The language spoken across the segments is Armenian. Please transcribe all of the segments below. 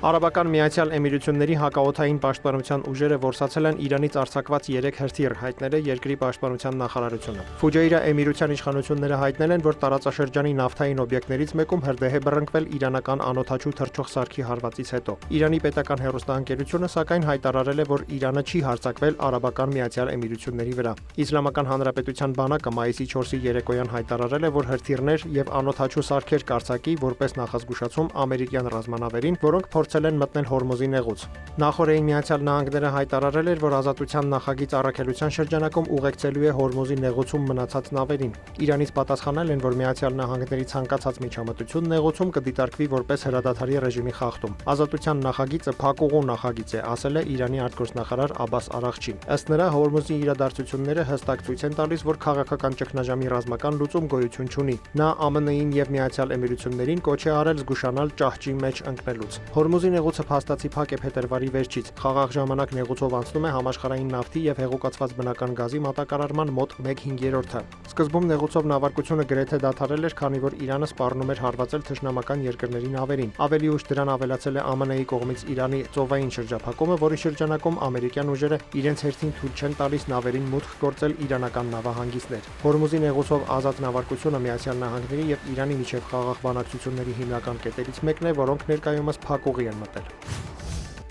Արաբական Միացյալ Էմիրությունների հակաօդային պաշտպանության ուժերը որսացել են Իրանից արձակված 3 հրթիռ, հայտնել է երկրի պաշտպանության նախարարությունը։ Ֆուջեյրա Էմիրության իշխանությունները հայտնել են, որ տարածաշրջանի նավթային օբյեկտներից մեկում հրդեհ է բռնկվել իրանական անօդաչու թռչող սարքի հարվածից հետո։ Իրանի պետական հեռուստաընկերությունը սակայն հայտարարել է, որ Իրանը չի հարձակվել Արաբական Միացյալ Էմիրությունների վրա։ Իսլամական Հանրապետության բանակը մայիսի 4-ի երեկոյան հայտարարել է, որ հրթիռներ եւ անօդաչու սարքեր կարձակի որպես նախազգուշացում ամերիկյան ռազմանավերին, որոնք փորձել են մտնել Հորմուզի նեղուց։ Նախորդին Միացյալ Նահանգները հայտարարել էր, որ ազատության նախագիծ առաքելության շրջանակում ուղեկցելու է Հորմուզի նեղուցում մնացած նավերին։ Իրանից պատասխանել են, որ Միացյալ Նահանգների ցանկացած միջամտություն նեղուցում կդիտարկվի որպես հրադադարի ռեժիմի խախտում։ Ազատության նախագիծը փակուղու նախագիծ է, ասել է Իրանի արտգործնախարար Աբբաս Արաղչին։ Ըստ նրա, Հորմուզի իրադարձությունները հստակ ցույց են տալիս, որ քաղաքական ճգնաժամի ռազմական լուծում գոյություն չունի։ Նա ԱՄՆ-ին եւ Միացյալ Էմիրություններին կոչ է արել զգուշանալ ճահճի մեջ ընկնելուց։ Հորմուզի նեղուցը փաստացի փակ է փետրվարի վերջից։ Խաղաղ ժամանակ նեղուցով անցնում է համաշխարհային նավթի եւ հեղուկացված բնական գազի մատակարարման մոտ 1/5-ը։ Սկզբում նեղուցով նավարկությունը գրեթե դադարել էր, քանի որ Իրանը սպառնում էր հարվածել թշնամական երկրների նավերին։ Ավելի ուշ դրան ավելացել է ԱՄՆ-ի կողմից Իրանի ծովային շրջափակումը, որի շրջանակում ամերիկյան ուժերը իրենց հերթին թույլ չեն տալիս նավերին մուտք գործել իրանական նավահանգիստներ։ Հորմուզի նեղուցով ազատ նավարկությունը Միացյալ Նահանգների եւ Իրանի միջև խաղաղ բանակցությունների հիմնական կետերից մեկն է, որոնք ներկայումս փակուղի են մտել։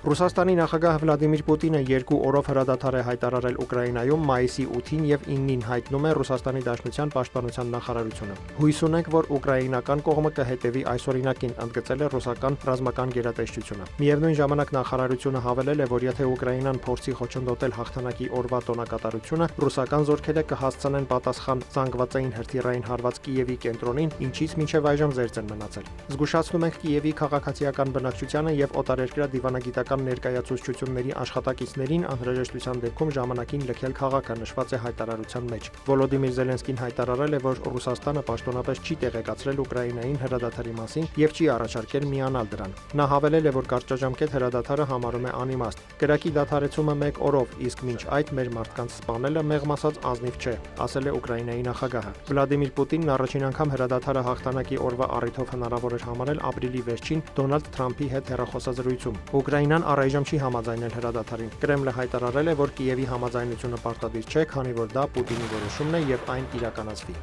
Ռուսաստանի նախագահ Վլադիմիր Պուտինը 2 օրով հրադադար է հայտարարել Ուկրաինայում մայիսի 8-ին եւ 9-ին հայտնում է Ռուսաստանի Դաշնության պաշտպանության նախարարությունը։ Հույս ունենք, որ ուկրաինական կողմը կհետևի այս օրինակին, ընդգծել է ռուսական ռազմական գերատեսչությունը։ Միևնույն ժամանակ նախարարությունը հավելել է, որ եթե Ուկրաինան փորձի խոչընդոտել հաղթանակի օրվա տոնակատարությունը, ռուսական զորքերը կհասցնեն պատասխան զանգվածային հրթիռային հարված Կիևի կենտրոնին, ինչից մինչև այժմ զերծ են մնացել։ Զգուշացնում ենք Կիևի քաղաքացիական բնակչությանը եւ օտարերկրյա դիվանագիտական ներկայացուցչությունների աշխատակիցներին անհրաժեշտության դեպքում ժամանակին լքել քաղաքը, նշված է հայտարարության մեջ։ Վոլոդիմիր Զելենսկին հայտարարել է, որ Ռուսաստանը պաշտոնապես չի տեղեկացրել Ուկրաինային հրադադարի մասին եւ չի առաջարկել միանալ դրան։ Նա հավելել է, որ կարճաժամկետ հրադադարը համարում է անիմաստ։ Կրակի դադարեցումը 1 օրով, իսկ մինչ այդ մեր մարդկանց սպանելը մեղմ ասած ազնիվ չէ, ասել է Ուկրաինայի նախագահը։ Վլադիմիր Պուտինն առաջին անգամ հրադադարը հաղթանակի օրվա առիթով հնարավոր էր համարել ապրիլի վերջին Դոնալդ Թրամփի հետ հեռախոսազրույցում։ Ուկրաինան առայժմ չի համաձայնել հրադադարին։ Կրեմլը հայտարարել է, որ Կիևի համաձայնությունը պարտադիր չէ, քանի որ դա Պուտինի որոշումն է եւ այն իրականացվի։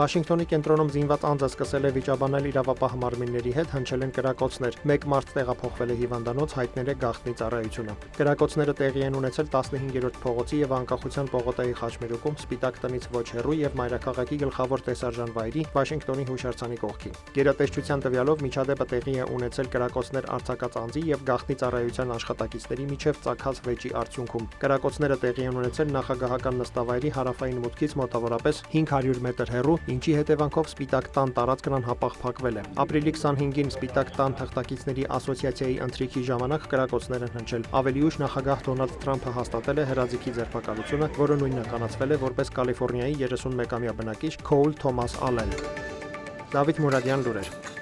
Վաշինգտոնի կենտրոնում զինված անձը սկսել է վիճաբանել իրավապահ մարմինների հետ, հնչել են կրակոցներ։ Մեկ մարդ տեղափոխվել է հիվանդանոց, հայտնել է գաղտնի ծառայությունը։ Կրակոցները տեղի են ունեցել 15-րդ փողոցի եւ Անկախության պողոտայի խաչմերուկում, Սպիտակ տնից ոչ հեռու եւ Մայրաքաղաքի գլխավոր տեսարժան վայրի Վաշինգտոնի հուշարձանի կողքին։ Գերատեսչության տվյալով միջադեպը տեղի է ունեցել կրակոցներ արձակած անձի եւ գաղտնի ծառայության աշխատակիցների միջև ծագած վեճի արդյունքում։ Կրակոցները տեղի են ունեցել նախագահական նստավայրի հարավային մուտքից մոտավորապես 500 մետր հեռու, ինչի հետևանքով Սպիտակ տան տարածքն անհապաղ փակվել է։ Ապրիլի 25-ին Սպիտակ տան թղթակիցների ասոցիացիայի ընթրիքի ժամանակ կրակոցներ են հնչել։ Ավելի ուշ նախագահ Դոնալդ Թրամփը հաստատել է հրաձիգի ձերբակալությունը, որը նույնականացվել է որպես Կալիֆոռնիայի 31-ամյա բնակիչ Քոուլ Թոմաս Ալեն։ Դավիթ Մուրադյան, լուրեր։